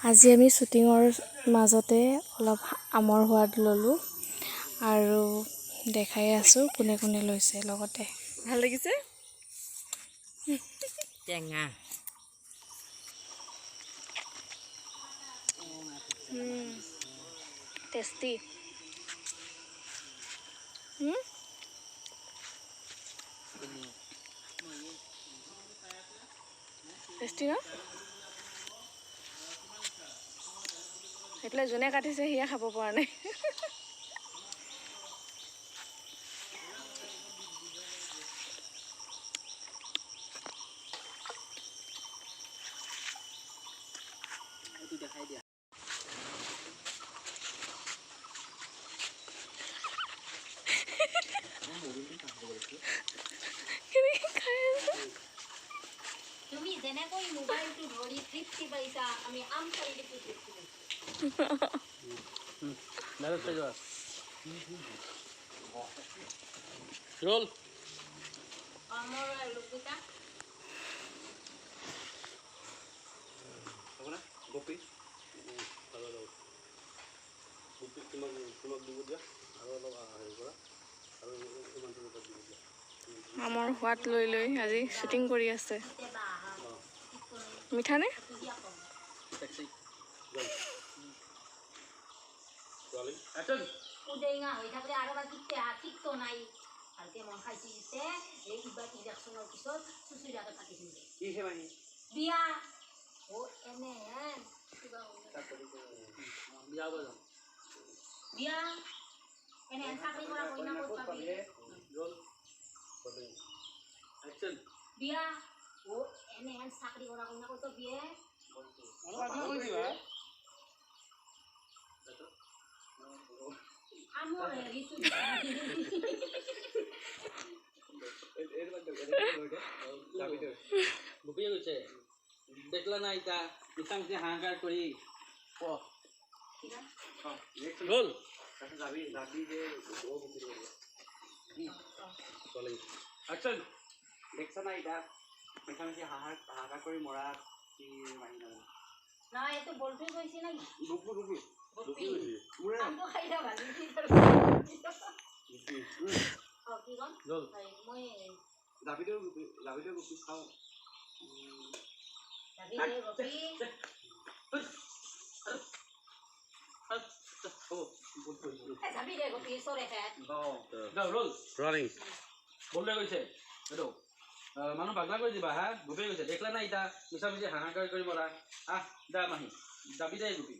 আজি আমি শ্বুটিঙৰ মাজতে অলপ আমৰ সোৱাদ ল'লোঁ আৰু দেখাই আছোঁ কোনে কোনে লৈছে লগতে। ভাল লাগিছে? টেঙা টেষ্টি। টেষ্টি ন? সেইফালে যোনে কাটিছে সেয়া খাব পৰা নাই। দেখাই দিয়া। তুমি যেনেকৈ মোবাইলটো ধৰি তৃপ্তি পাইছা আমি আম চাৰিটো তৃপ্তি পাইছোঁ। ৰোল আমাৰ লুকুটা আপনাৰ গোপী ভালো লাগবে গোপী তোমাক দিব দিয়া আৰু অলপ হেৰি কৰা আৰু ইমান দিব দিয়া আমৰ সোৱাদ লৈ লৈ আজি শ্বুটিং কৰি আছে। মিঠা নে? ট্যাক্সি ৰোলিং অ্যাকশন উদেঙা হৈ থাকলে আৰু বা কিতে নাই ভালকে মন খাইছি দিছে এই কিবা ইলেকশ্যনৰ পিছত সুচুৰিয়াকে পাতিছিল কি হে মাহি বিয়া ও এনে কিবা বিয়া বজা বিয়া এনে চাকৰি কৰা কইনা ক'ত পাবি ৰোল অ্যাকশন বিয়া ও এনে চাকৰি কৰা কইনা ক'ত বিয়ে কথা কৈছিবা আমাৰ ঋতু বুকিয়ে গৈছে দেখলা না এটা মিছামিছি হাহাকাৰ কৰি গ'ল যাবি যাবি যে আচ্ছা দেখছা না এটা মিছামিছি হাহাকাৰ কৰি মৰা কি মাৰি নাজানো না এইটো বলটোই কৈছে না বুকু বুকু বুকু পুৰা আমটো খাই যা ভালি কি কন গ'ল মই যাবিটো বুকু খাও যাবি গপি যাবি রে গপি সরে হেড গো রোল রোলিং বললে কইছে এটো মানুহ পাগলা কৰি দিবা হা গপি কৈছে দেখলা না ইটা মিছামিছি হাহাকাৰ কৰি মৰা আহ দা মাহি যাবি দে গপি